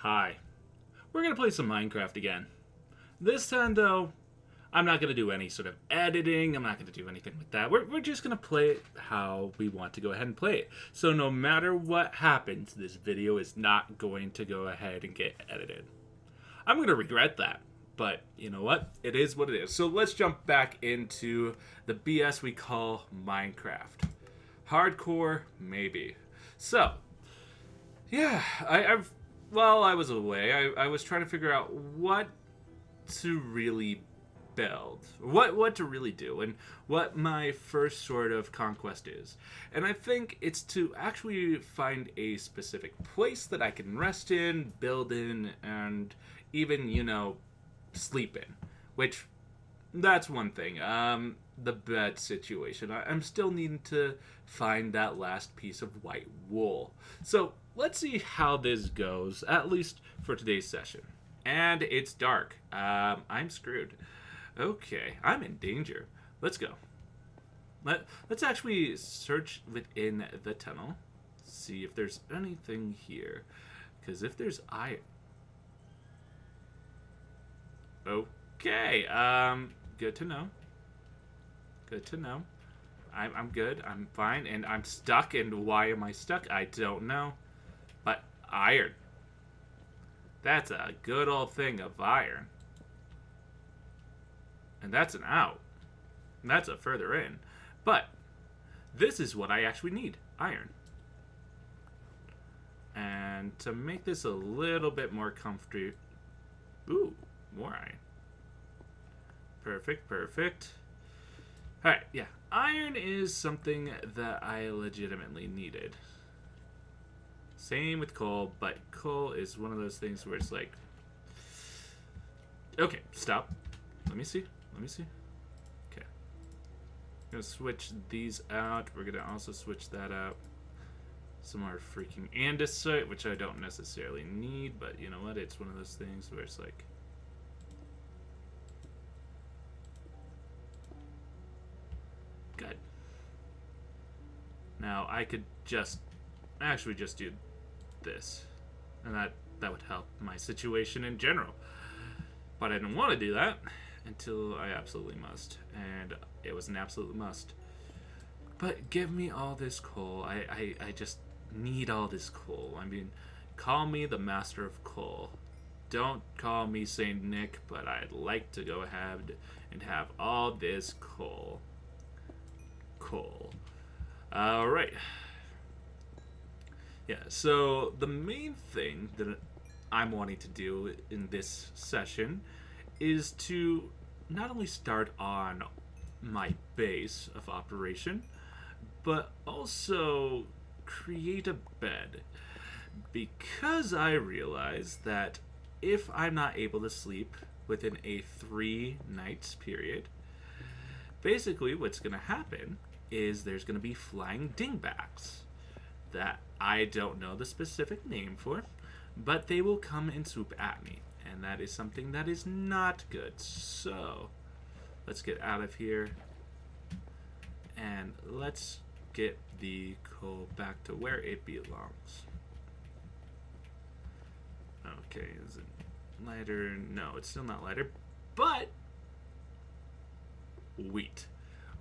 Hi. We're going to play some Minecraft again. This time, though, I'm not going to do any sort of editing. I'm not going to do anything like that. We're just going to play it how we want to go ahead and play it. So no matter what happens, this video is not going to go ahead and get edited. I'm going to regret that. But you know what? It is what it is. So let's jump back into the BS we call Minecraft. Hardcore, maybe. So, yeah, while I was away, I was trying to figure out what to really build, what to really do, and what my first sort of conquest is. And I think it's to actually find a specific place that I can rest in, build in, and even, sleep in. Which, that's one thing. The bed situation. I'm still needing to find that last piece of white wool. So let's see how this goes, at least for today's session. And it's dark. I'm screwed. Okay, I'm in danger. Let's go. Let's actually search within the tunnel. See if there's anything here. Because if there's Okay, good to know. Good to know. I'm good. I'm fine. And I'm stuck. And why am I stuck? I don't know. But iron. That's a good old thing of iron. And that's an out. And that's a further in. But this is what I actually need. Iron. And to make this a little bit more comfortable. Ooh, more iron. Perfect, perfect. Alright, yeah. Iron is something that I legitimately needed. Same with coal, but coal is one of those things where it's like... Okay, stop. Let me see. Okay. I'm gonna switch these out. We're gonna also switch that out. Some more freaking andesite, which I don't necessarily need, but you know what? It's one of those things where it's like... Good. Now I could actually just do this, and that would help my situation in general. But I didn't want to do that until I absolutely must, and it was an absolute must. But give me all this coal. I just need all this coal. I mean, call me the master of coal. Don't call me Saint Nick, but I'd like to go ahead and have all this coal. Alright. Yeah, so the main thing that I'm wanting to do in this session is to not only start on my base of operation, but also create a bed. Because I realize that if I'm not able to sleep within a 3 nights period, basically what's going to happen is there's going to be flying dingbats that I don't know the specific name for, but they will come and swoop at me, and that is something that is not good. So let's get out of here, and let's get the coal back to where it belongs. Okay, is it lighter? No, it's still not lighter, but wheat.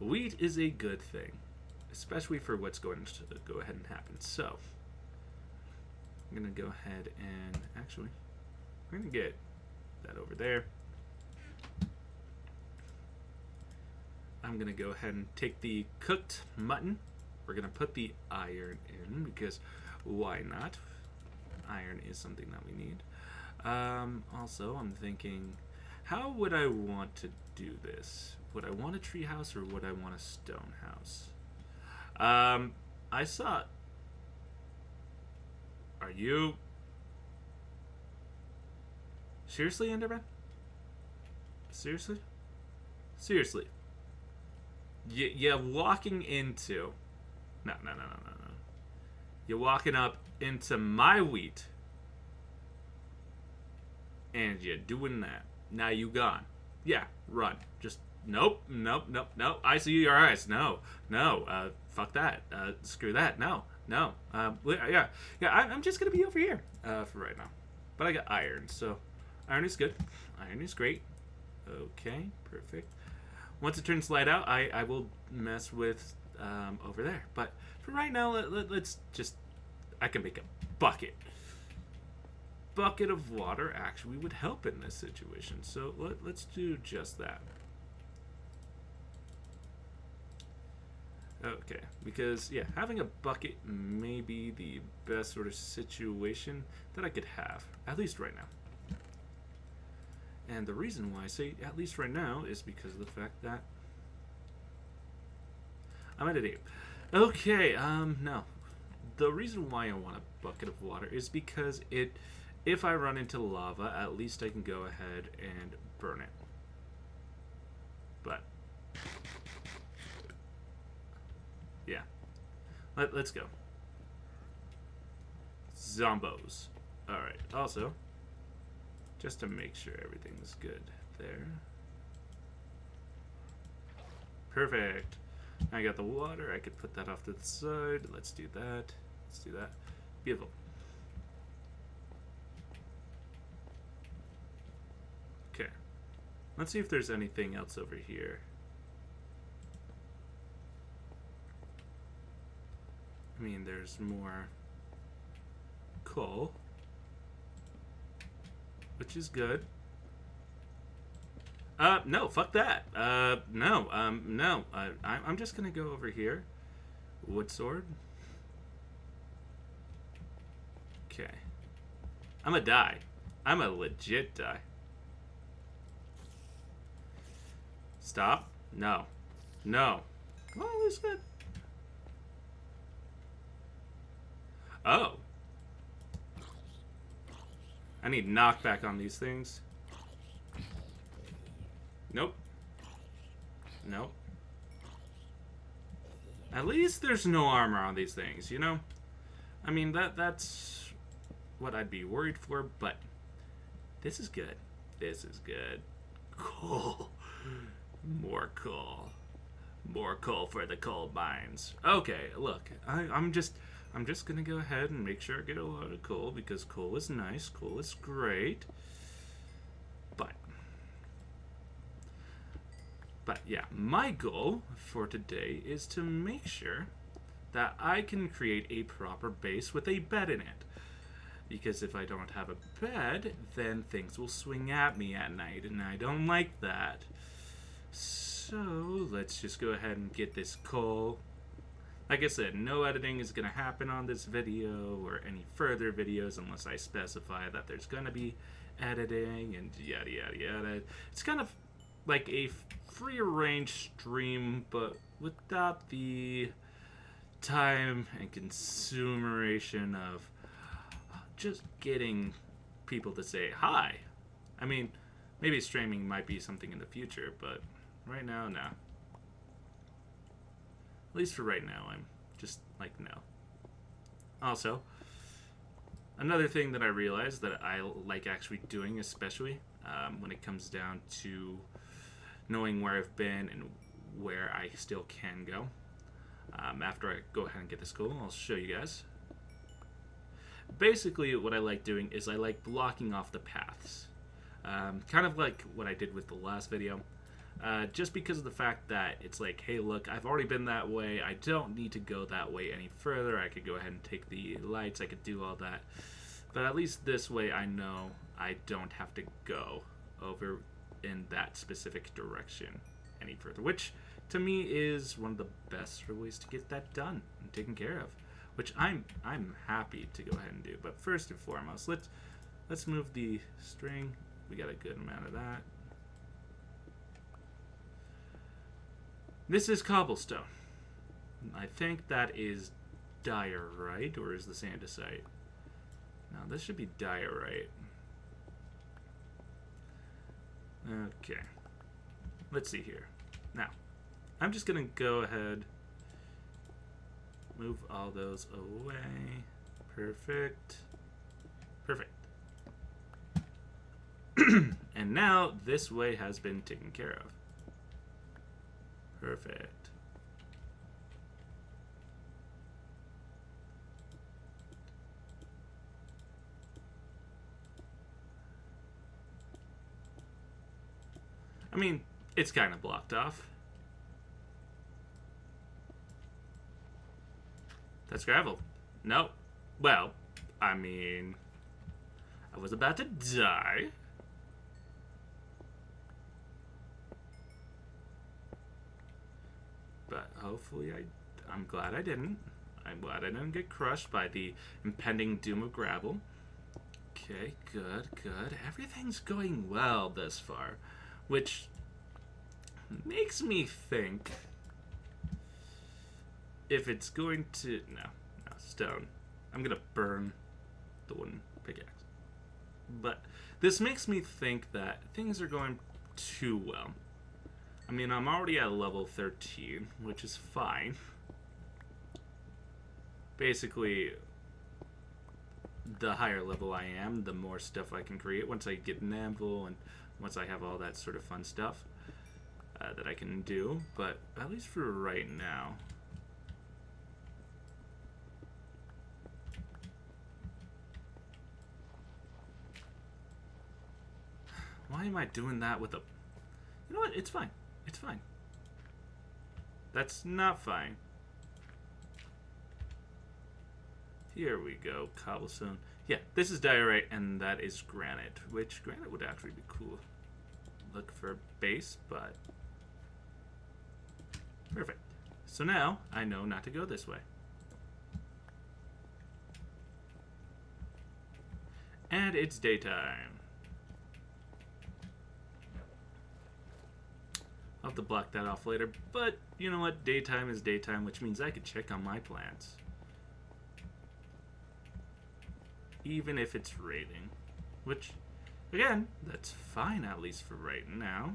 Wheat is a good thing, especially for what's going to go ahead and happen. So, I'm going to go ahead and, actually, we're going to get that over there. I'm going to go ahead and take the cooked mutton. We're going to put the iron in, because why not? Iron is something that we need. Also, I'm thinking, how would I want to do this? Would I want a tree house or would I want a stone house? I saw... Are you... Seriously, Enderman? Seriously? Seriously. You're walking into... No. You're walking up into my wheat. And you're doing that. Now you gone. Yeah, run. Just... Nope. I see your eyes. No. Fuck that. Screw that. No. Yeah. I'm just gonna be over here for right now. But I got iron, so iron is good. Iron is great. Okay, perfect. Once it turns light out, I will mess with over there. But for right now, let's just... I can make a bucket. Bucket of water actually would help in this situation. So let's do just that. Okay, because, yeah, having a bucket may be the best sort of situation that I could have, at least right now. And the reason why I say at least right now is because of the fact that I'm at an 8. Okay, no. The reason why I want a bucket of water is because if I run into lava, at least I can go ahead and burn it. But yeah. Let's go. Zombos. Alright, also, just to make sure everything's good there. Perfect. I got the water. I could put that off to the side. Let's do that. Let's do that. Beautiful. Okay. Let's see if there's anything else over here. I mean, there's more coal, which is good. No, fuck that. No, no. I'm just gonna go over here. Wood sword. Okay. I'm a die. I'm a legit die. Stop. No. No. Well, it's good. Oh. I need knockback on these things. Nope. Nope. At least there's no armor on these things, you know? I mean, that's what I'd be worried for, but this is good. This is good. Coal. More coal. More coal for the coal mines. Okay, look, I'm just gonna go ahead and make sure I get a lot of coal because coal is nice, coal is great. But yeah, my goal for today is to make sure that I can create a proper base with a bed in it. Because if I don't have a bed, then things will swing at me at night, and I don't like that. So let's just go ahead and get this coal. Like I said, no editing is going to happen on this video or any further videos unless I specify that there's going to be editing and yada yada yada. It's kind of like a free range stream, but without the time and consumeration of just getting people to say hi. I mean, maybe streaming might be something in the future, but right now, no. At least for right now, I'm just like, no. Also, another thing that I realized that I like actually doing, especially when it comes down to knowing where I've been and where I still can go. After I go ahead and get this coal, I'll show you guys. Basically, what I like doing is I like blocking off the paths. Kind of like what I did with the last video. Just because of the fact that it's like, hey, look, I've already been that way. I don't need to go that way any further. I could go ahead and take the lights. I could do all that. But at least this way I know I don't have to go over in that specific direction any further, which to me is one of the best ways to get that done and taken care of, which I'm happy to go ahead and do. But first and foremost, let's move the string. We got a good amount of that. This is cobblestone. I think that is diorite, or is this andesite? No, this should be diorite. Okay. Let's see here. Now, I'm just going to go ahead, move all those away. Perfect. Perfect. And now this way has been taken care of. Perfect. I mean, it's kind of blocked off. That's gravel. No. Well, I mean, I was about to die. But hopefully I'm glad I didn't. I'm glad I didn't get crushed by the impending doom of gravel. Okay, good, good. Everything's going well thus far, which makes me think if it's going to... No, stone. I'm gonna burn the wooden pickaxe. But this makes me think that things are going too well. I mean, I'm already at level 13, which is fine. Basically, the higher level I am, the more stuff I can create once I get an anvil and once I have all that sort of fun stuff that I can do. But at least for right now... Why am I doing that with a... You know what? It's fine. It's fine. That's not fine. Here we go. Cobblestone. Yeah, this is diorite, and that is granite, which granite would actually be cool. Look for a base, but... Perfect. So now, I know not to go this way. And it's daytime. I'll have to block that off later, but you know what? Daytime is daytime, which means I can check on my plants. Even if it's raining. Which, again, that's fine at least for right now.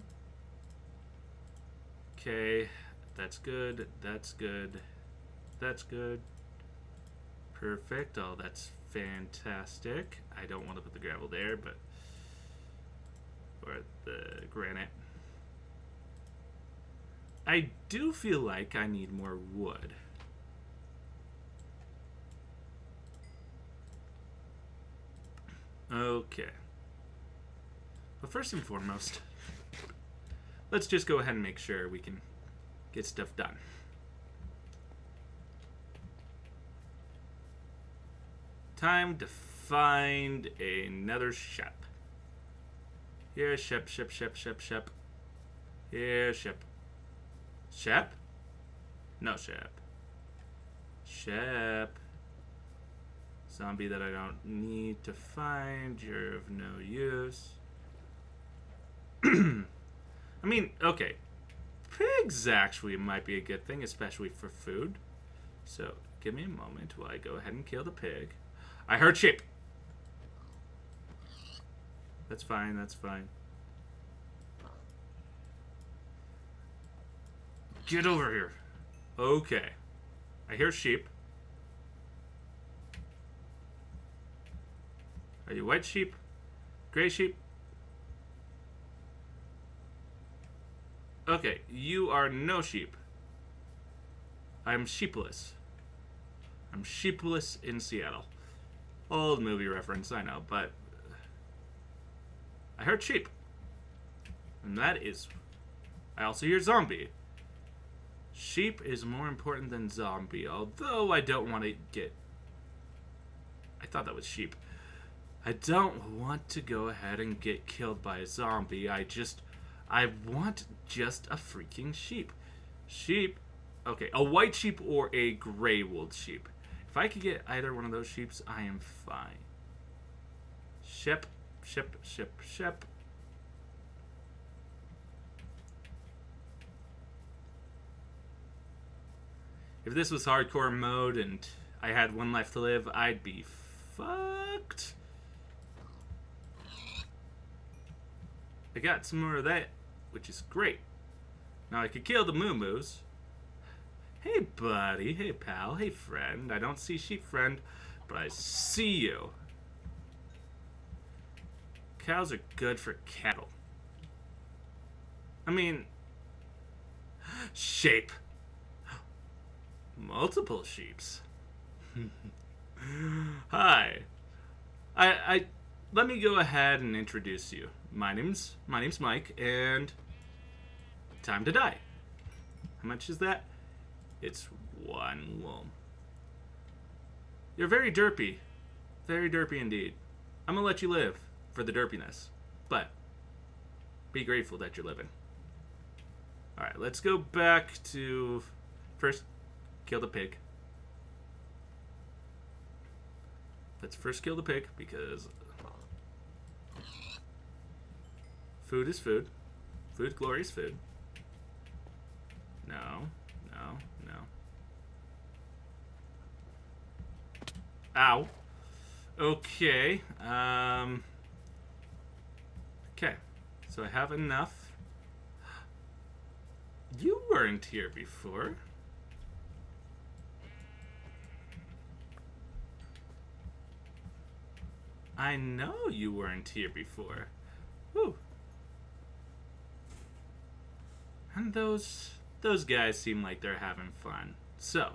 Okay, that's good, that's good, that's good. Perfect, oh, that's fantastic. I don't want to put the gravel there, but... Or the granite. I do feel like I need more wood. Okay. But first and foremost, let's just go ahead and make sure we can get stuff done. Time to find another shop. Here, shop. Here, shop. Shep? No, Shep. Shep. Zombie that I don't need to find. You're of no use. I mean, okay. Pigs actually might be a good thing, especially for food. So, give me a moment while I go ahead and kill the pig. I heard sheep. That's fine, that's fine. Get over here. Okay. I hear sheep. Are you white sheep? Gray sheep? Okay, you are no sheep. I'm sheepless. I'm sheepless in Seattle. Old movie reference, I know, but... I heard sheep. And that is... I also hear zombie. Sheep is more important than zombie, although I don't want to get... I thought that was sheep. I don't want to go ahead and get killed by a zombie. I want just a freaking sheep. Sheep. Okay, a white sheep or a gray wooled sheep. If I could get either one of those sheeps, I am fine. Shep. If this was hardcore mode and I had one life to live, I'd be fucked. I got some more of that, which is great. Now I could kill the moo-moos. Hey buddy, hey pal, hey friend. I don't see sheep friend, but I see you. Cows are good for cattle. I mean, sheep. Multiple sheeps. Hi. I let me go ahead and introduce you. My name's Mike, and Time to die. How much is that? It's 1 wool. You're very derpy. Very derpy indeed. I'm gonna let you live for the derpiness. But be grateful that you're living. Alright, let's go back to... First, kill the pig. Let's first kill the pig, because... food is food. Food, glorious food. No. Ow. Okay. Okay. So I have enough. You weren't here before. I know you weren't here before. Whew. And those guys seem like they're having fun. So,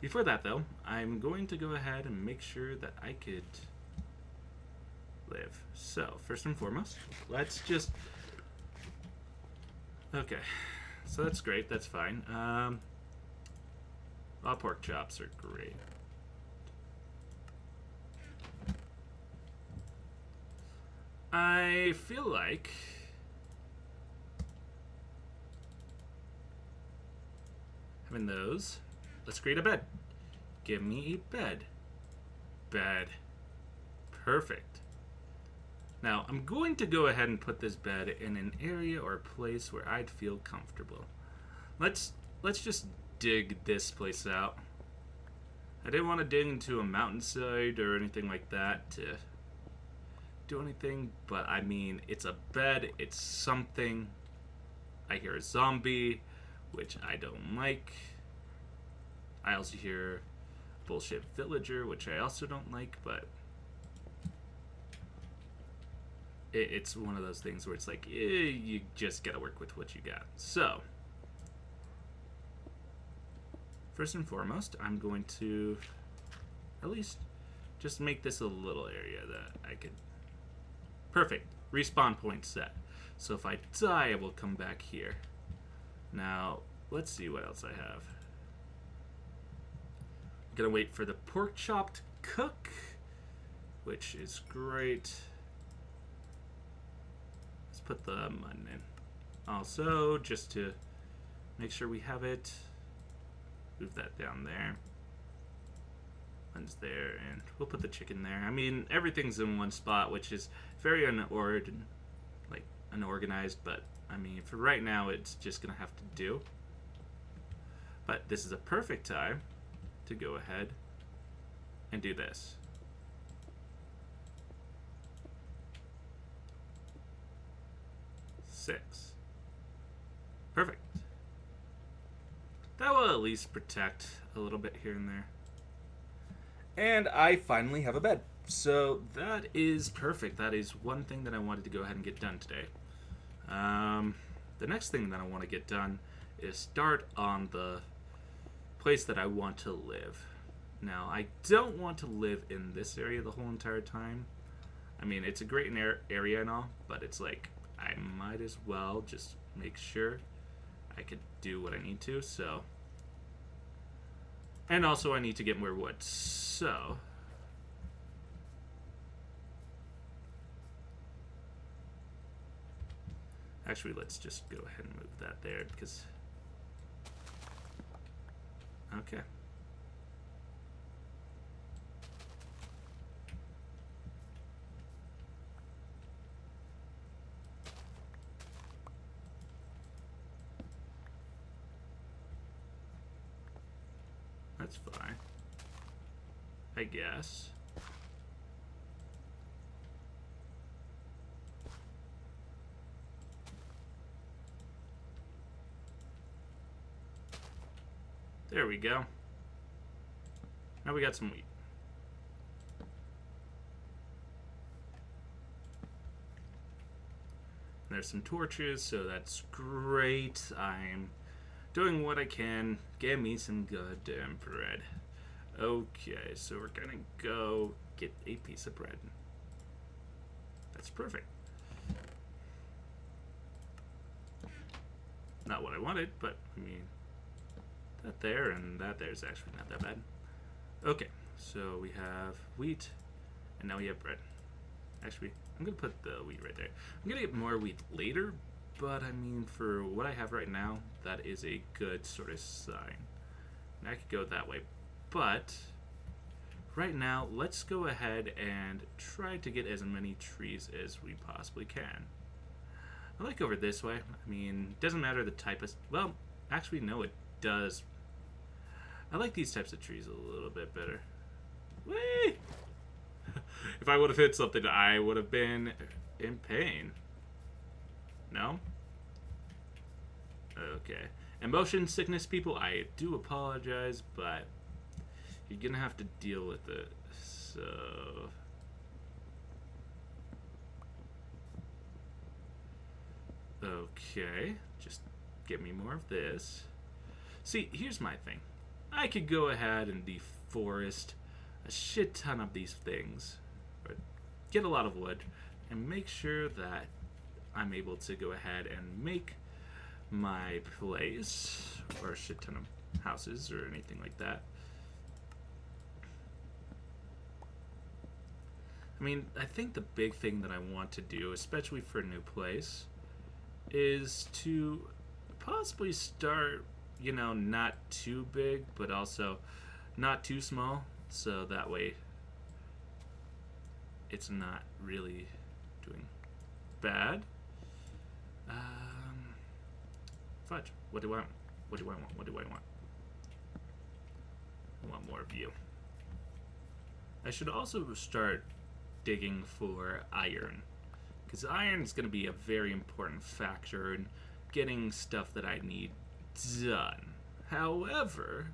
before that though, I'm going to go ahead and make sure that I could live. So, first and foremost, let's just... Okay. So that's great, that's fine. Raw pork chops are great. I feel like... having those. Let's create a bed. Give me a bed. Bed. Perfect. Now, I'm going to go ahead and put this bed in an area or place where I'd feel comfortable. Let's just dig this place out. I didn't want to dig into a mountainside or anything like that to do anything, but I mean, it's a bed, it's something. I hear a zombie, which I don't like. I also hear bullshit villager, which I also don't like, but it's one of those things where it's like, you just gotta work with what you got. So, first and foremost, I'm going to at least just make this a little area that I could... Perfect. Respawn point set. So if I die, I will come back here. Now, let's see what else I have. I'm gonna wait for the pork chop to cook, which is great. Let's put the mutton in. Also, just to make sure we have it, move that down there. Mutton's there, and we'll put the chicken there. I mean, everything's in one spot, which is very unorganized, but I mean, for right now, it's just gonna have to do. But this is a perfect time to go ahead and do this. Six. Perfect. That will at least protect a little bit here and there. And I finally have a bed. So that is perfect. That is one thing that I wanted to go ahead and get done today. The next thing that I want to get done is start on the place that I want to live. Now, I don't want to live in this area the whole entire time. I mean, it's a great area and all, but it's like, I might as well just make sure I could do what I need to, so. And also I need to get more wood, so. Actually, let's just go ahead and move that there, because... Okay. That's fine, I guess. There we go. Now we got some wheat. There's some torches, so that's great. I'm doing what I can. Get me some goddamn bread. Okay, so we're gonna go get a piece of bread. That's perfect. Not what I wanted, but I mean, that there and that there is actually not that bad. Okay, so we have wheat, and now we have bread. Actually, I'm going to put the wheat right there. I'm going to get more wheat later, but I mean, for what I have right now, that is a good sort of sign. And I could go that way, but right now, let's go ahead and try to get as many trees as we possibly can. I like over this way. I mean, doesn't matter the type of... Well, actually, no, it does. I like these types of trees a little bit better. Whee! If I would have hit something, I would have been in pain. No? Okay. And motion sickness people, I do apologize, but you're gonna have to deal with it. So... Okay, just give me more of this. See, here's my thing. I could go ahead and deforest a shit ton of these things, or get a lot of wood, and make sure that I'm able to go ahead and make my place, or a shit ton of houses, or anything like that. I mean, I think the big thing that I want to do, especially for a new place, is to possibly start, you know, not too big, but also not too small, so that way it's not really doing bad. Fudge. What do I want? What do I want? What do I want? I want more of you. I should also start digging for iron, because iron is going to be a very important factor in getting stuff that I need done. However,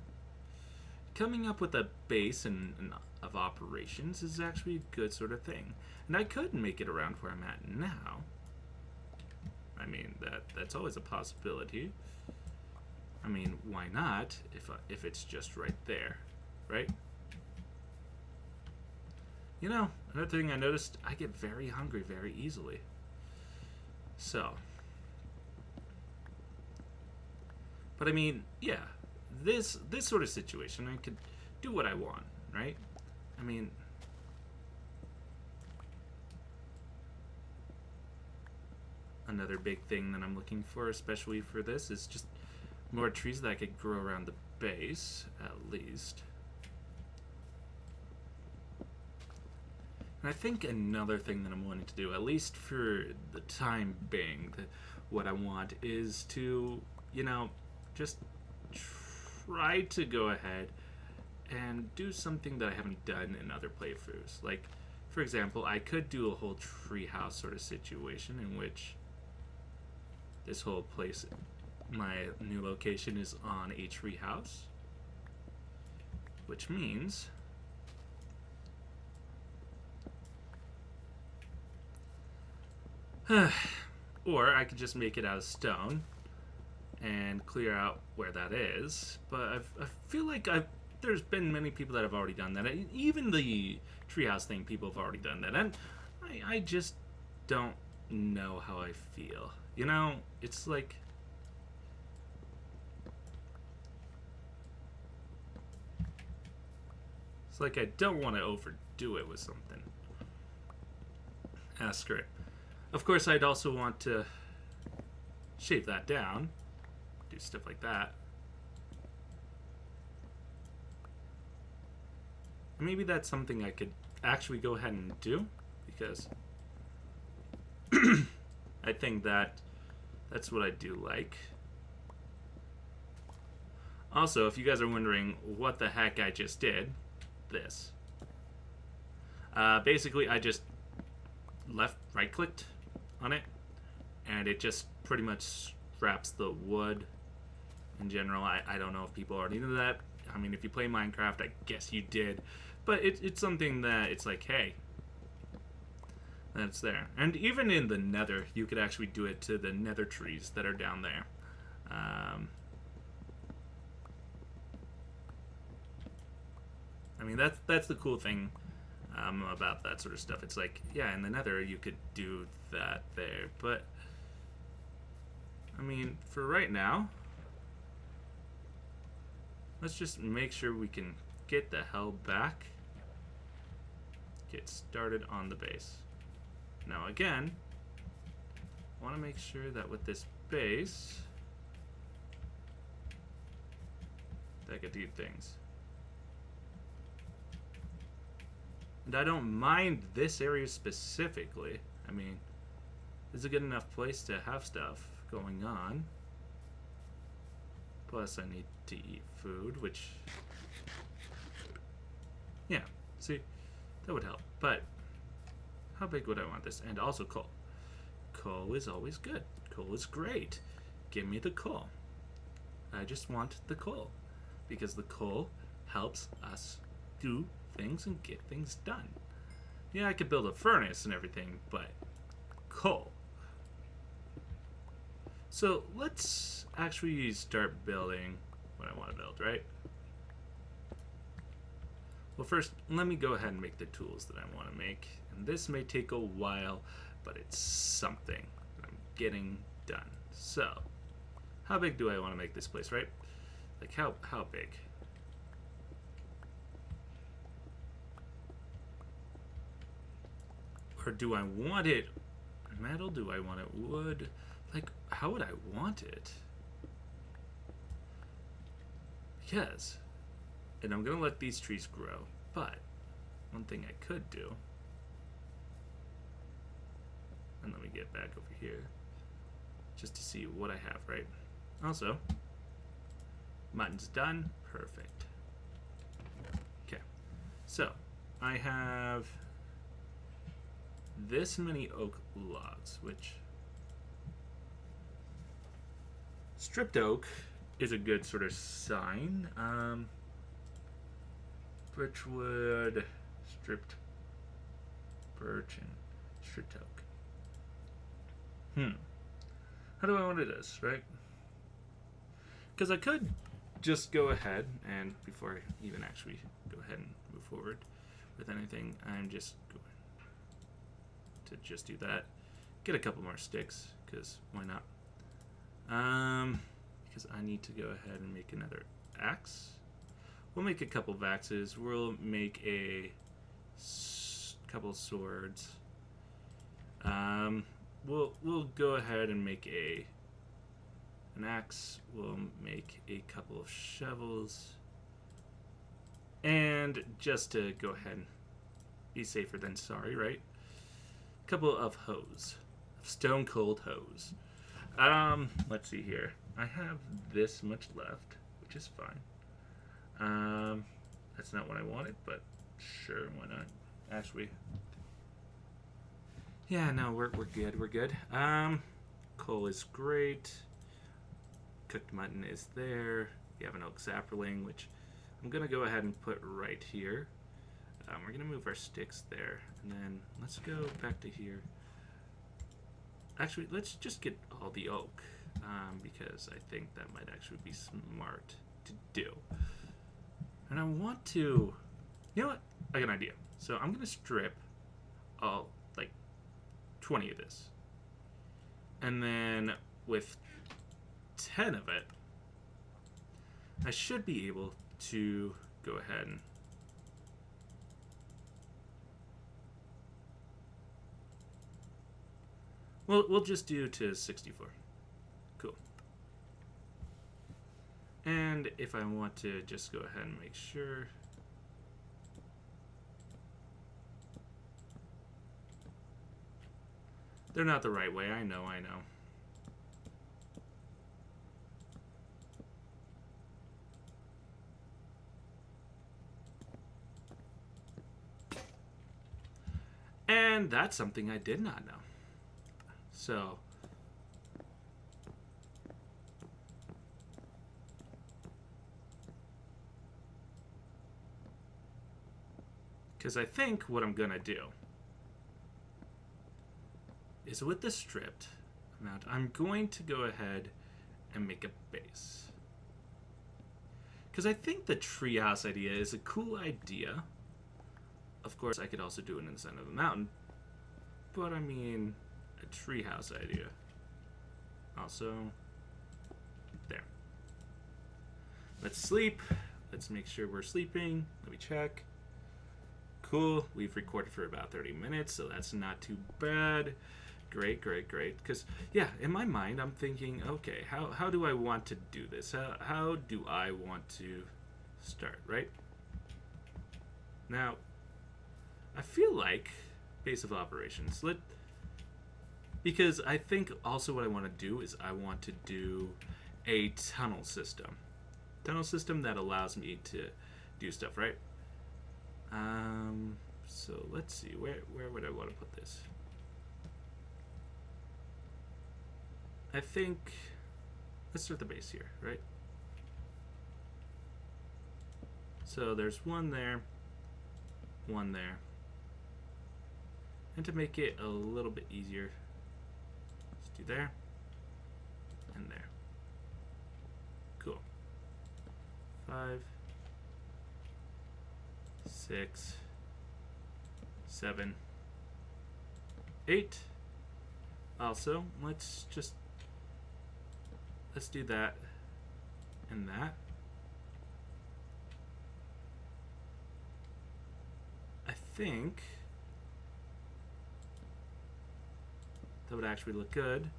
coming up with a base of operations is actually a good sort of thing, and I could make it around where I'm at now. I mean, that's always a possibility. I mean, why not if it's just right there, right? You know, another thing I noticed, I get very hungry very easily. So. But I mean, yeah, this sort of situation, I could do what I want, right? I mean, another big thing that I'm looking for, especially for this, is just more trees that I could grow around the base, at least. And I think another thing that I'm wanting to do, at least for the time being, what I want is to, you know, just try to go ahead and do something that I haven't done in other playthroughs. Like, for example, I could do a whole treehouse sort of situation in which this whole place, my new location, is on a treehouse, which means or I could just make it out of stone and clear out where that is. But I feel like there's been many people that have already done that. Even the treehouse thing, people have already done that. And I just don't know how I feel. You know, it's like... It's like I don't want to overdo it with something. Screw it. Of course, I'd also want to shave that down. Do stuff like that. Maybe that's something I could actually go ahead and do, because I think that's what I do like. Also, if you guys are wondering what the heck I just did, this. Basically, I just right-clicked on it, and it just pretty much wraps the wood in general. I don't know if people already knew that. I mean, if you play Minecraft, I guess you did. But it's something that it's like, hey, that's there. And even in the nether, you could actually do it to the nether trees that are down there. I mean, that's the cool thing about that sort of stuff. It's like, yeah, in the nether, you could do that there. But I mean, for right now, let's just make sure we can get the hell back. Get started on the base. Now again, I want to make sure that with this base, that I could do things. And I don't mind this area specifically. I mean, it's a good enough place to have stuff going on. Plus, I need to eat food, which, yeah, see, that would help. But how big would I want this? And also coal. Coal is always good. Coal is great. Give me the coal. I just want the coal, because the coal helps us do things and get things done. Yeah, I could build a furnace and everything, but coal. So let's actually start building what I want to build, right? Well, first, let me go ahead and make the tools that I want to make. And this may take a while, but it's something that I'm getting done. So, how big do I want to make this place, right? Like, how big? Or do I want it metal? Do I want it wood? Like, how would I want it? Because, and I'm going to let these trees grow, but one thing I could do, and let me get back over here, just to see what I have, right? Also, mutton's done. Perfect. Okay. So, I have this many oak logs, which stripped oak is a good sort of sign. Birchwood, stripped birch, and stripped oak. How do I want to do this, right? Because I could just go ahead and, before I even actually go ahead and move forward with anything, I'm just going to just do that. Get a couple more sticks, because why not? Because I need to go ahead and make another axe. We'll make a couple of axes. We'll make a couple swords. We'll go ahead and make an axe. We'll make a couple of shovels. And just to go ahead and be safer than sorry, right? A couple of hoes. Stone cold hoes. Let's see here. I have this much left, which is fine. That's not what I wanted, but sure, why not? Actually, yeah, no, we're good, we're good. Coal is great. Cooked mutton is there. We have an oak sapling, which I'm gonna go ahead and put right here. We're gonna move our sticks there, and then let's go back to here. Actually, let's just get all the oak, because I think that might actually be smart to do. And I want to, you know what? I got an idea. So I'm gonna strip all, like, 20 of this. And then with 10 of it, I should be able to go ahead and we'll just do to 64. Cool. And if I want to just go ahead and make sure, they're not the right way, I know. And that's something I did not know. So, because I think what I'm gonna do is with the stripped amount, I'm going to go ahead and make a base. Because I think the treehouse idea is a cool idea. Of course, I could also do it in the center of the mountain, but I mean, a treehouse idea. Also, Let's sleep. Let's make sure we're sleeping. Let me check. Cool. We've recorded for about 30 minutes, so that's not too bad. Great, great, great. Because, yeah, in my mind, I'm thinking, okay, how do I want to do this? How do I want to start, right? Now, I feel like base of operations. Because I think also what I want to do is I want to do a tunnel system. Tunnel system that allows me to do stuff, right? So let's see, where would I want to put this? I think, let's start the base here, right? So there's one there, and to make it a little bit easier, let's do there, and there. Cool. 5, 6, 7, 8. Also, let's do that and that. I think that would actually look good.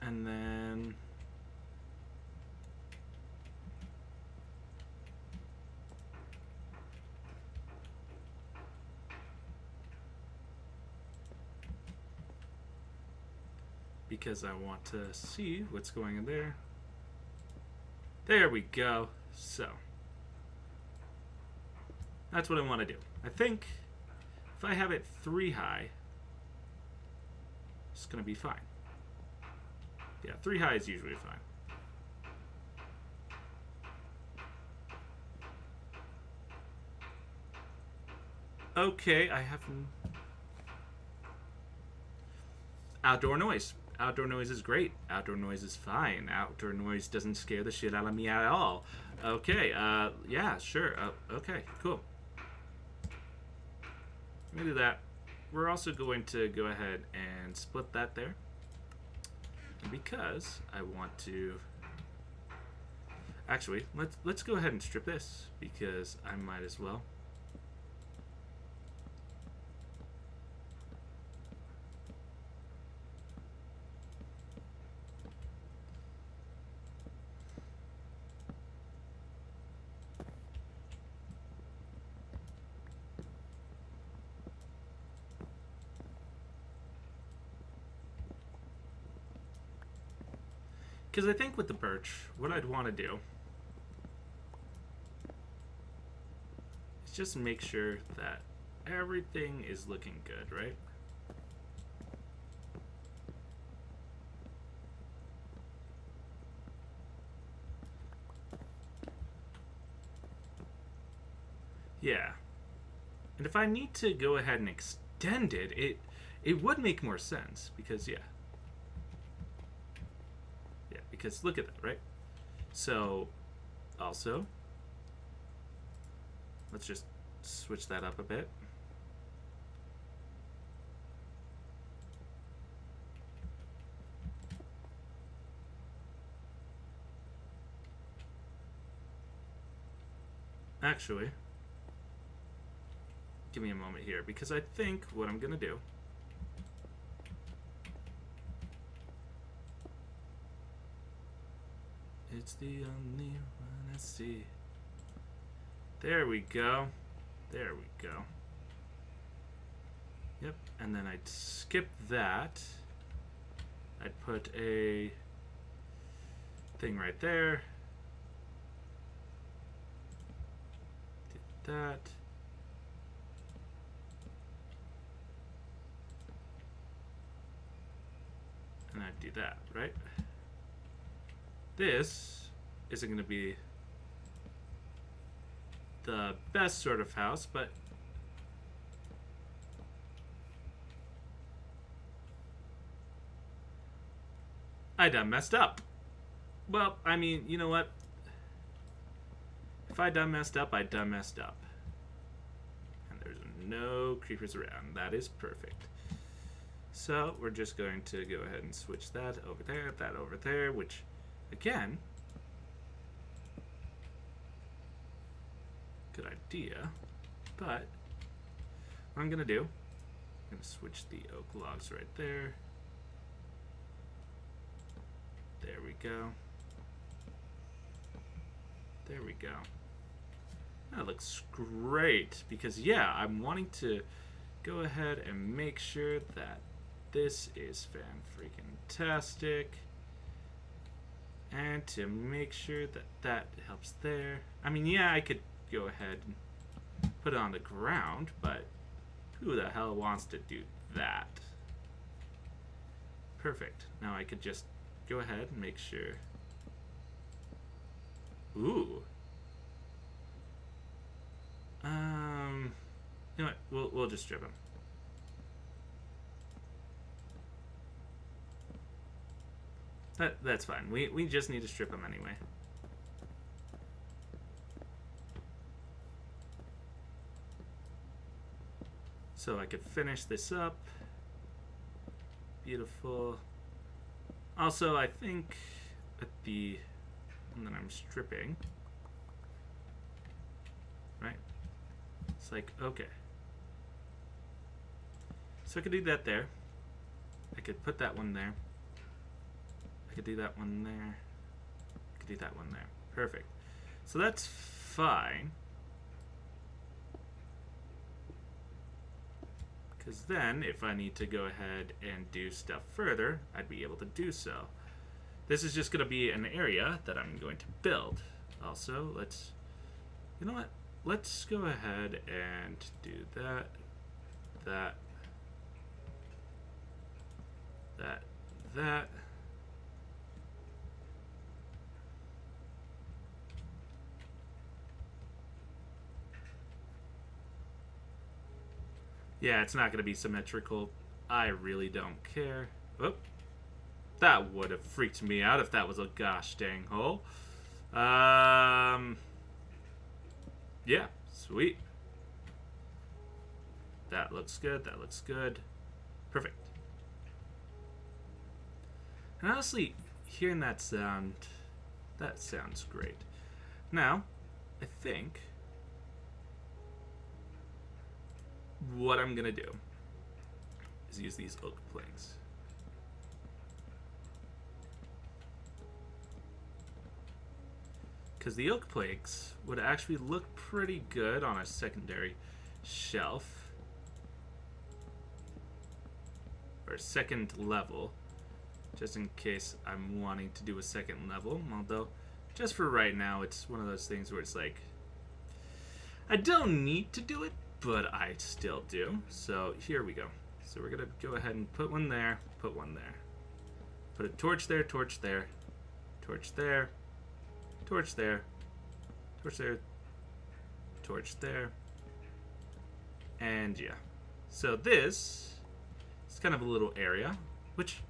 And then because I want to see what's going in there. There we go. So that's what I want to do. I think if I have it 3 high, it's going to be fine. Yeah, 3 high is usually fine. Okay, I have outdoor noise. Outdoor noise is great. Outdoor noise is fine. Outdoor noise doesn't scare the shit out of me at all. Okay, yeah, sure. Okay, cool. Let me do that. We're also going to go ahead and split that there. Because I want to... Actually, let's go ahead and strip this, because I might as well. Because I think with the birch, what I'd want to do is just make sure that everything is looking good, right? Yeah. And if I need to go ahead and extend it, it would make more sense because, yeah. Because look at that, right? So, also, let's just switch that up a bit. Actually, give me a moment here, because I think what I'm going to do it's the only one I see. There we go. There we go. Yep, and then I'd skip that. I'd put a thing right there. Did that. And I'd do that, right? This isn't going to be the best sort of house, but I done messed up. Well, I mean, you know what? If I done messed up, I done messed up. And there's no creepers around. That is perfect. So we're just going to go ahead and switch that over there, which, again, good idea. But what I'm going to do, I'm going to switch the oak logs right there. There we go. There we go. That looks great because, yeah, I'm wanting to go ahead and make sure that this is fan-freaking-tastic. And to make sure that that helps there. I mean, yeah, I could go ahead and put it on the ground, but who the hell wants to do that? Perfect. Now I could just go ahead and make sure. Ooh. You know what? We'll just strip him. That's fine. We just need to strip him anyway. So I could finish this up. Beautiful. Also, I think at the one that I'm stripping, right? It's like, okay. So I could do that there. I could put that one there. I could do that one there. I could do that one there. Perfect. So that's fine. Because then, if I need to go ahead and do stuff further, I'd be able to do so. This is just going to be an area that I'm going to build. Also, let's... You know what? Let's go ahead and do that. That. Yeah, it's not going to be symmetrical. I really don't care. Oh, that would have freaked me out if that was a gosh dang hole. Yeah, sweet. That looks good. That looks good. Perfect. And honestly, hearing that sounds great. Now, I think what I'm gonna do is use these oak planks. Because the oak planks would actually look pretty good on a secondary shelf. Or second level. Just in case I'm wanting to do a second level. Although, just for right now, it's one of those things where it's like, I don't need to do it, but I still do. So here we go. So we're gonna go ahead and put one there, put one there. Put a torch there, torch there, torch there, torch there, torch there, torch there. And yeah. So this is kind of a little area, which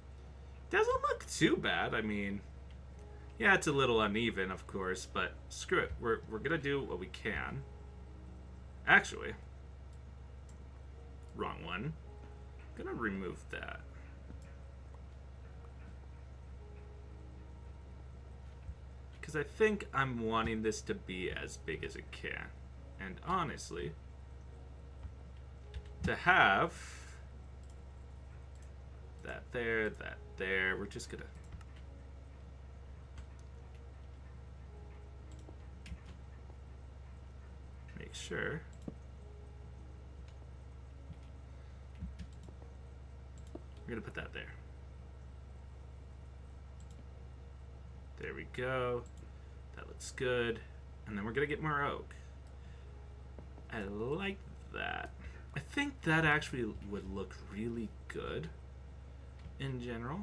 doesn't look too bad. I mean, yeah, it's a little uneven, of course, but screw it. We're gonna do what we can. Actually, wrong one. I'm gonna remove that. Because I think I'm wanting this to be as big as it can. And honestly, to have that there, we're just gonna make sure we're gonna put that there. There we go. That looks good. And then we're gonna get more oak. I like that. I think that actually would look really good in general.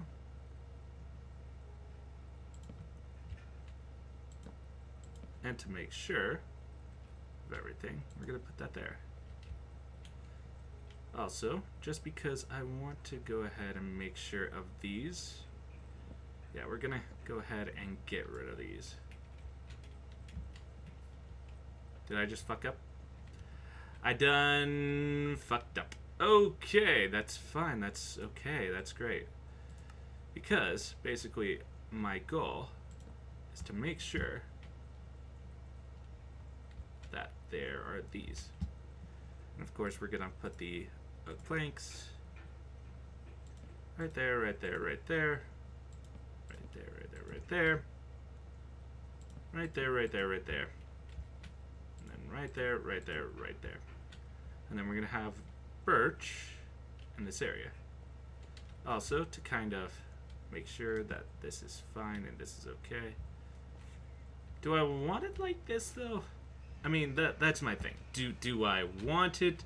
And to make sure of everything, we're gonna put that there. Also, just because I want to go ahead and make sure of these, yeah, we're gonna go ahead and get rid of these. Did I just fuck up? I done fucked up. Okay, that's fine. That's okay. That's great. Because, basically, my goal is to make sure that there are these. And of course, we're going to put the planks right there, right there, right there. Right there, right there, right there. Right there, right there, right there. And then right there, right there, right there. And then we're going to have birch in this area. Also, to kind of make sure that this is fine and this is okay. Do I want it like this, though? I mean, that's my thing. Do I want it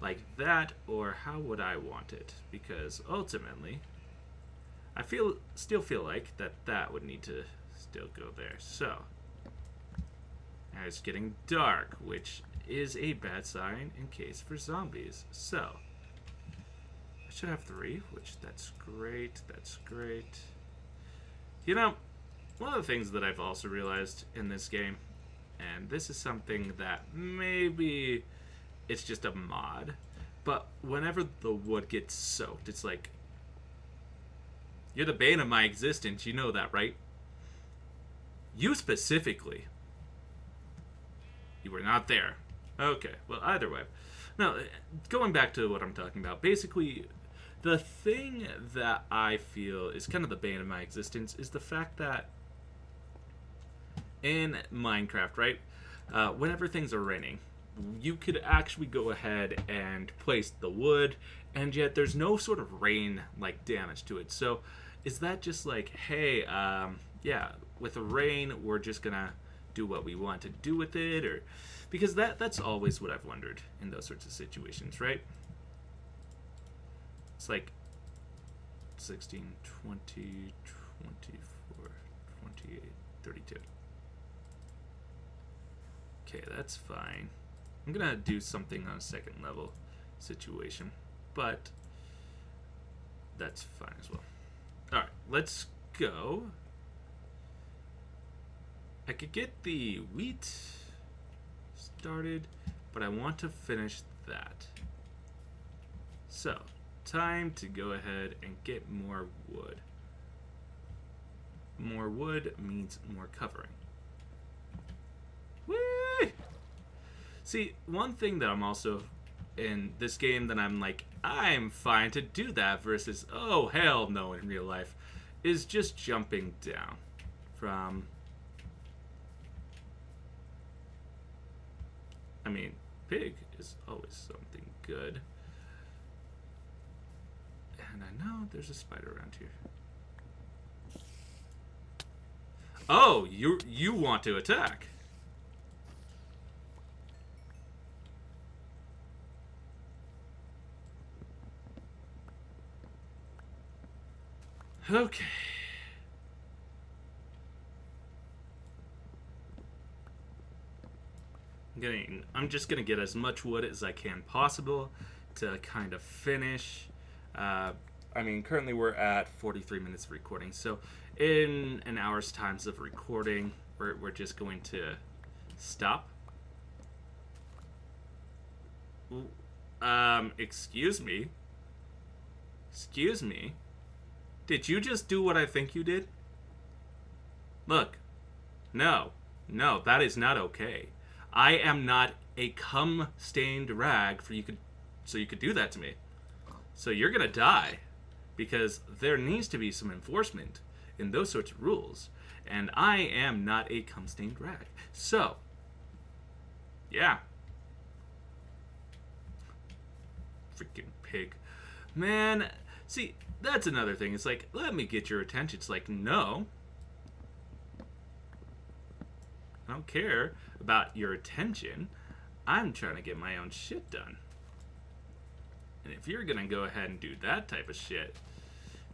like that, or how would I want it? Because ultimately, I still feel like that would need to still go there. So, now it's getting dark, which is a bad sign in case for zombies. So, I should have 3, which that's great. That's great. You know, one of the things that I've also realized in this game, and this is something that maybe it's just a mod, but whenever the wood gets soaked, it's like, you're the bane of my existence, you know that, right? You specifically. You were not there. Okay, well, either way. Now, going back to what I'm talking about, basically, the thing that I feel is kind of the bane of my existence is the fact that in Minecraft, right, whenever things are raining, you could actually go ahead and place the wood, and yet there's no sort of rain like damage to it. So is that just like, hey, yeah, with the rain we're just gonna do what we want to do with it? Or because that's always what I've wondered in those sorts of situations, right? It's like 16, 20, 24, 28, 32. Okay, that's fine. I'm gonna do something on a second level situation, but that's fine as well. Alright, let's go. I could get the wheat started, but I want to finish that. So, time to go ahead and get more wood. More wood means more covering. Whee! See, one thing that I'm also in this game that I'm like, I'm fine to do that versus, oh, hell no in real life, is just jumping down from, I mean, pig is always something good. And I know there's a spider around here. Oh, you want to attack. Okay. I'm just gonna get as much wood as I can possible to kind of finish. I mean, currently we're at 43 minutes of recording, so in an hour's times of recording, we're just going to stop. Excuse me? Excuse me? Did you just do what I think you did? Look. No. No, that is not okay. I am not a cum-stained rag so you could do that to me. So you're gonna die. Because there needs to be some enforcement in those sorts of rules. And I am not a cum-stained rag. So, yeah. Freaking pig. Man, see, that's another thing. It's like, let me get your attention. It's like, no. I don't care about your attention. I'm trying to get my own shit done. And if you're gonna go ahead and do that type of shit,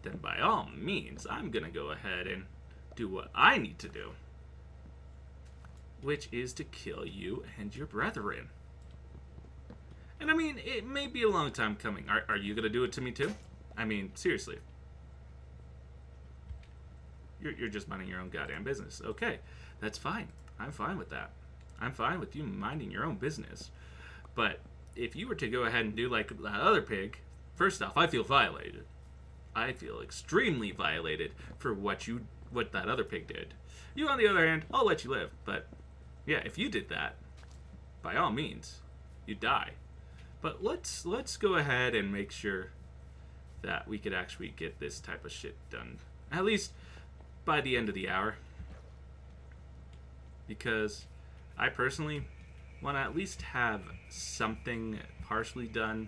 then by all means, I'm gonna go ahead and do what I need to do. Which is to kill you and your brethren. And I mean, it may be a long time coming. Are you gonna do it to me too? I mean, seriously. You're just minding your own goddamn business. Okay, that's fine. I'm fine with that. I'm fine with you minding your own business. But if you were to go ahead and do like that other pig, first off, I feel violated. I feel extremely violated for what that other pig did. You, on the other hand, I'll let you live. But yeah, if you did that, by all means, you die. But let's go ahead and make sure that we could actually get this type of shit done. At least by the end of the hour. Because I personally want to at least have something partially done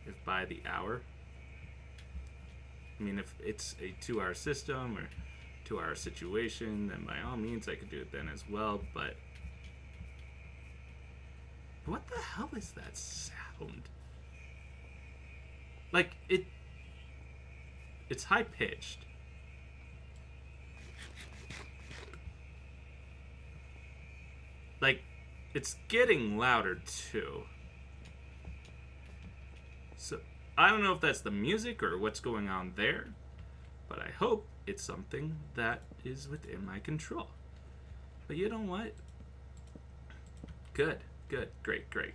if by the hour. I mean, if it's a 2-hour system or 2-hour situation, then by all means I could do it then as well, but what the hell is that sound? Like, it's high pitched. Like, it's getting louder too. So, I don't know if that's the music or what's going on there, but I hope it's something that is within my control. But you know what? Good, great.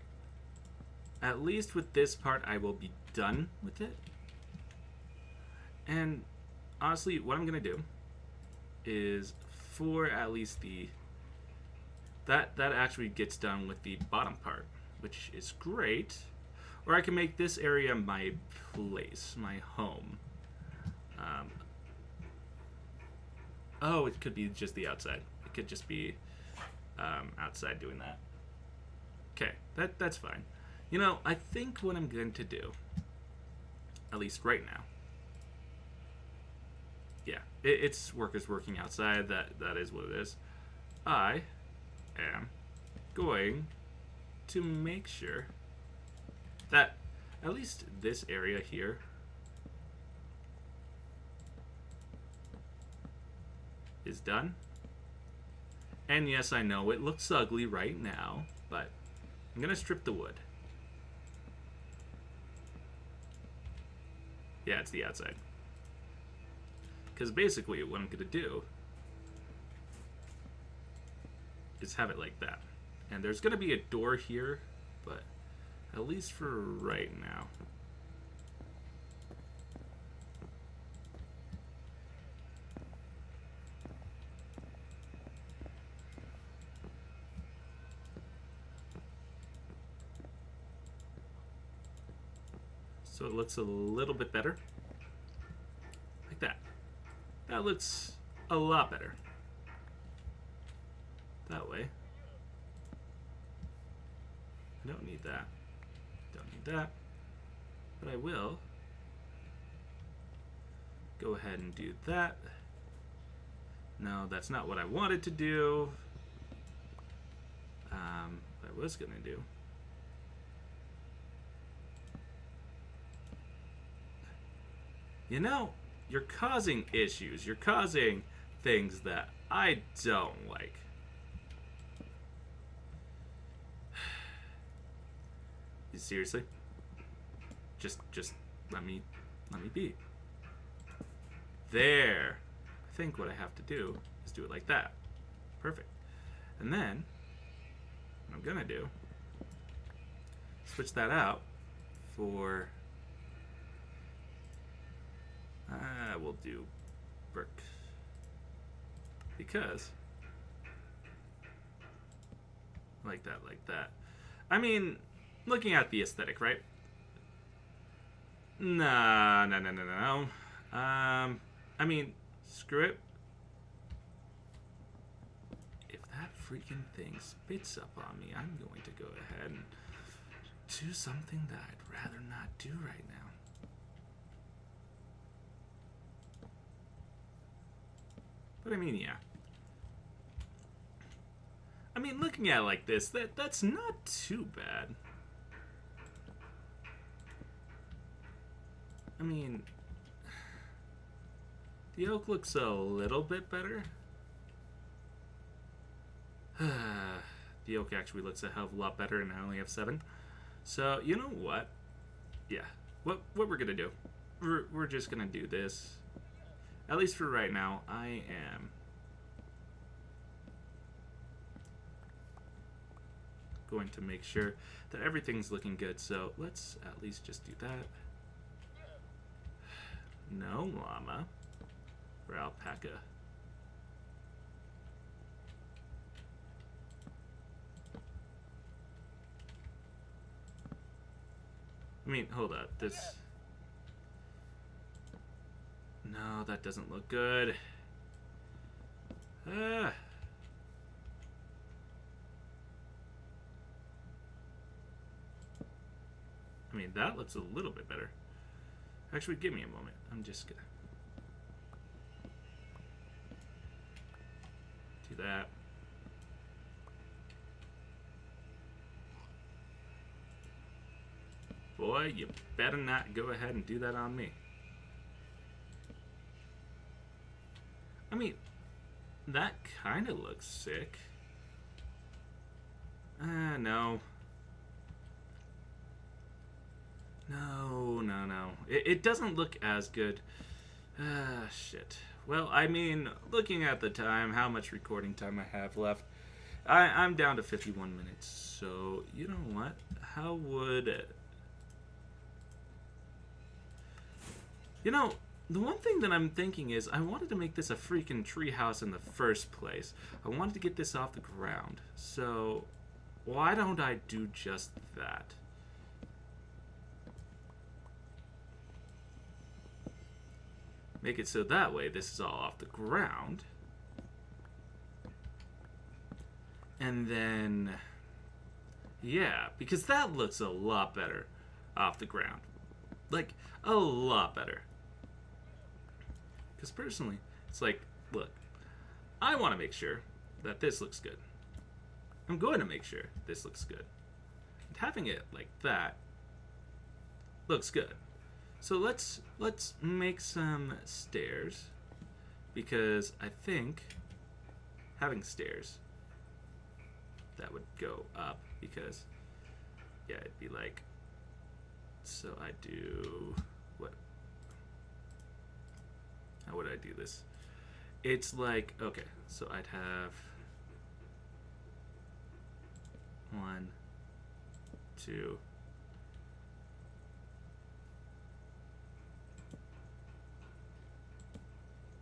At least with this part, I will be done with it. And honestly, what I'm gonna do is for at least that actually gets done with the bottom part, which is great. Or I can make this area my place, my home. Oh, it could be just the outside. It could just be outside doing that. Okay, that's fine. You know, I think what I'm going to do, at least right now, yeah, it's workers working outside. That is what it is. I am going to make sure that at least this area here is done. And yes, I know it looks ugly right now, but I'm gonna strip the wood. Yeah, it's the outside. Because basically what I'm gonna do is have it like that. And there's gonna be a door here, but at least for right now. So it looks a little bit better. Like that. That looks a lot better. That way. I don't need that. Don't need that. But I will go ahead and do that. No, that's not what I wanted to do. What I was gonna do. You know, you're causing issues. You're causing things that I don't like. Seriously? Just let me be. There. I think what I have to do is do it like that. Perfect. And then what I'm gonna do, switch that out for we'll do brick. Because like that. I mean, looking at the aesthetic, right? No. I mean, screw it. If that freaking thing spits up on me, I'm going to go ahead and do something that I'd rather not do right now. But I mean, yeah. I mean, looking at it like this, that's not too bad. I mean, the oak looks a little bit better. The oak actually looks a hell of a lot better, and I only have 7. So, you know what? Yeah. What we're gonna do? We're just gonna do this. At least for right now, I am going to make sure that everything's looking good. So let's at least just do that. No llama or alpaca. I mean, hold up. This... No, that doesn't look good. Ah. I mean, that looks a little bit better. Actually, give me a moment. I'm just gonna do that. Boy, you better not go ahead and do that on me. I mean, that kind of looks sick. No. No. It doesn't look as good. Shit. Well, I mean, looking at the time, how much recording time I have left, I'm down to 51 minutes. So, you know what? How would... You know, the one thing that I'm thinking is I wanted to make this a freaking treehouse in the first place. I wanted to get this off the ground. So, why don't I do just that? Make it so that way this is all off the ground. And then... Yeah, because that looks a lot better off the ground. Like, a lot better. Because personally, it's like, look, I want to make sure that this looks good. I'm going to make sure this looks good. And having it like that looks good. So let's make some stairs, because I think having stairs, that would go up, because yeah, it'd be like, so I do what? How would I do this? It's like, okay, so I'd have 1, 2,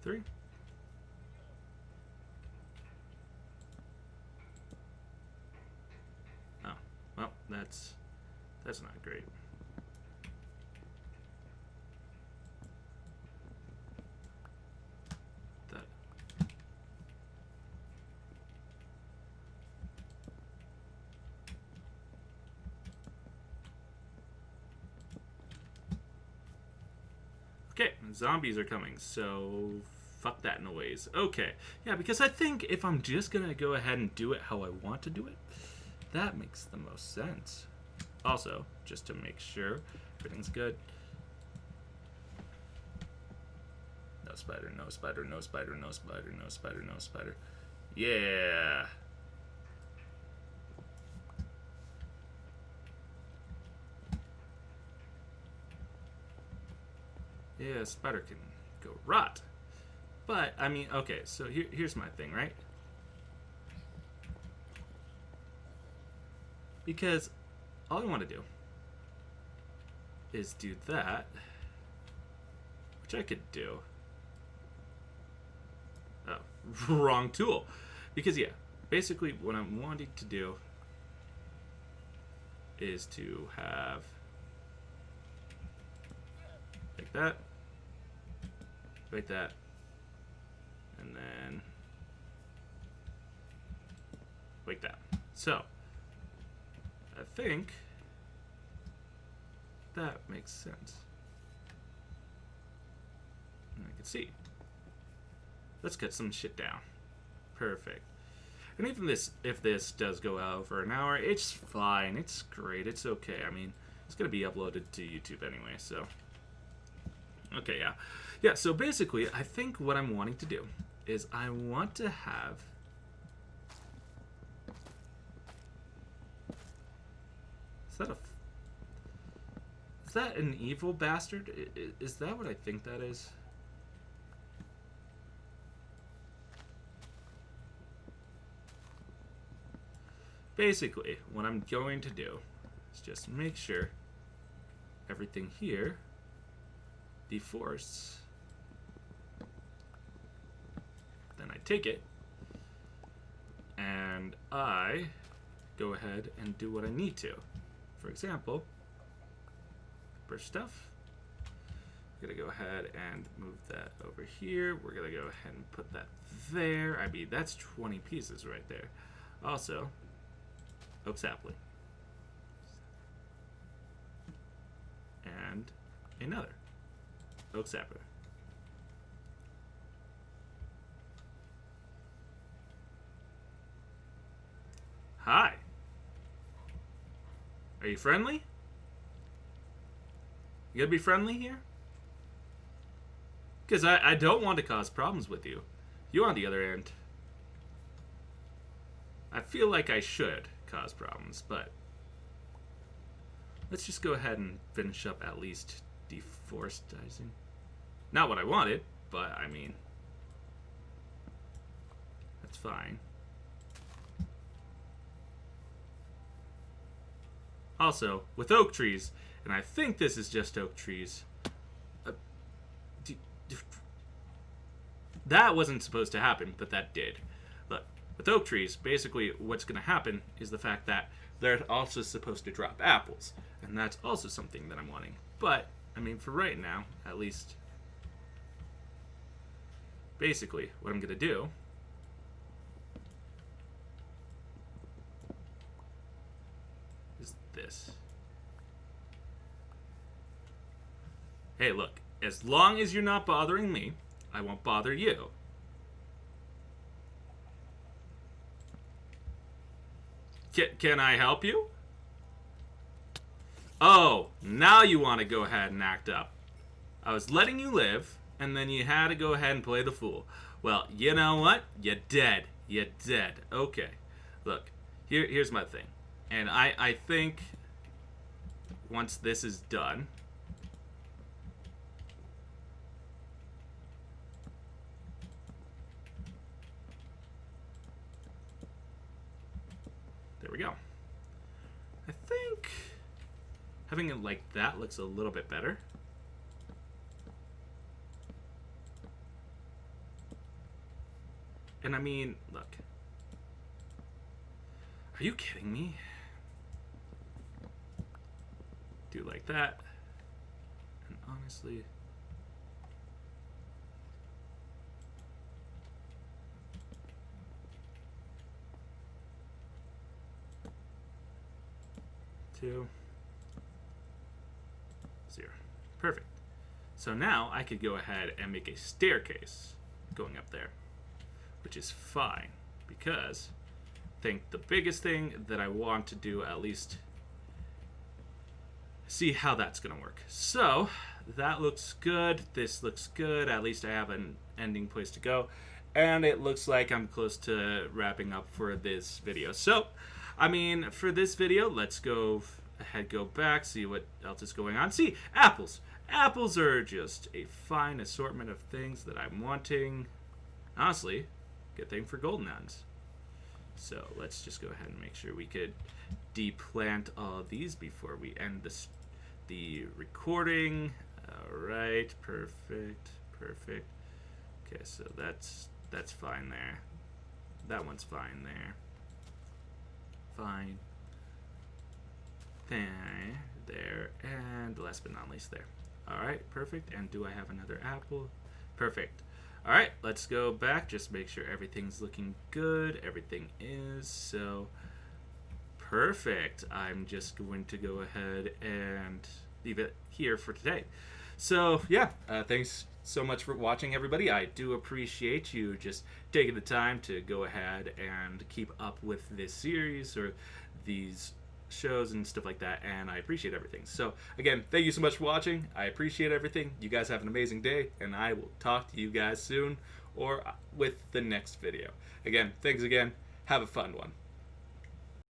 3. Oh, well, that's not great. That. Okay, zombies are coming, so fuck that noise. Okay, yeah, because I think if I'm just gonna go ahead and do it how I want to do it, that makes the most sense. Also, just to make sure everything's good. No spider, no spider, no spider, no spider, no spider, no spider. Yeah. Yeah, spider can go rot. But, I mean, okay, so here's my thing, right? Because all I want to do is do that, which I could do. Oh, wrong tool. Because, yeah, basically what I'm wanting to do is to have like that, like that, and then like that. So, I think that makes sense. And I can see. Let's cut some shit down. Perfect. And even this, if this does go out for an hour, it's fine. It's great. It's okay. I mean, it's going to be uploaded to YouTube anyway, so. Okay, yeah. Yeah, so basically, I think what I'm wanting to do is I want to have... Is that an evil bastard? Is that what I think that is? Basically, what I'm going to do is just make sure everything here deforests. Then I take it and I go ahead and do what I need to. For example, stuff. We're going to go ahead and move that over here. We're going to go ahead and put that there. I mean, that's 20 pieces right there. Also, oak sapling. And another oak sapling. Hi. Are you friendly? You gonna be friendly here? Because I don't want to cause problems with you. You, on the other hand, I feel like I should cause problems, but let's just go ahead and finish up at least deforestation. Not what I wanted, but I mean, that's fine. Also, with oak trees, and I think this is just oak trees, that wasn't supposed to happen, but that did. Look, with oak trees, basically what's going to happen is the fact that they're also supposed to drop apples, and that's also something that I'm wanting. But, I mean, for right now, at least, basically, what I'm going to do is this. Hey, look, as long as you're not bothering me, I won't bother you. Can I help you? Oh, now you want to go ahead and act up. I was letting you live, and then you had to go ahead and play the fool. Well, you know what? You're dead. You're dead. Okay. Look, here's my thing. And I think once this is done, there we go. I think having it like that looks a little bit better. And I mean, look. Are you kidding me? Do like that. And honestly, two, zero. Perfect. So now I could go ahead and make a staircase going up there, which is fine because I think the biggest thing that I want to do, at least see how that's gonna work. So that looks good. This looks good. At least I have an ending place to go, and it looks like I'm close to wrapping up for this video. So I mean, for this video, let's go ahead, go back, see what else is going on. See, apples. Apples are just a fine assortment of things that I'm wanting. Honestly, good thing for golden nuns. So let's just go ahead and make sure we could deplant all of these before we end the recording. All right, perfect, perfect. Okay, so that's fine there. That one's fine there. Fine. There, and last but not least there. All right, perfect. And do I have another apple? Perfect. All right, let's go back. Just make sure everything's looking good. Everything is. So perfect. I'm just going to go ahead and leave it here for today. So yeah, thanks so much for watching, everybody. I do appreciate you just taking the time to go ahead and keep up with this series or these shows and stuff like that, and I appreciate everything. So again, thank you so much for watching. I appreciate everything. You guys have an amazing day, and I will talk to you guys soon or with the next video. Again, thanks again. Have a fun one.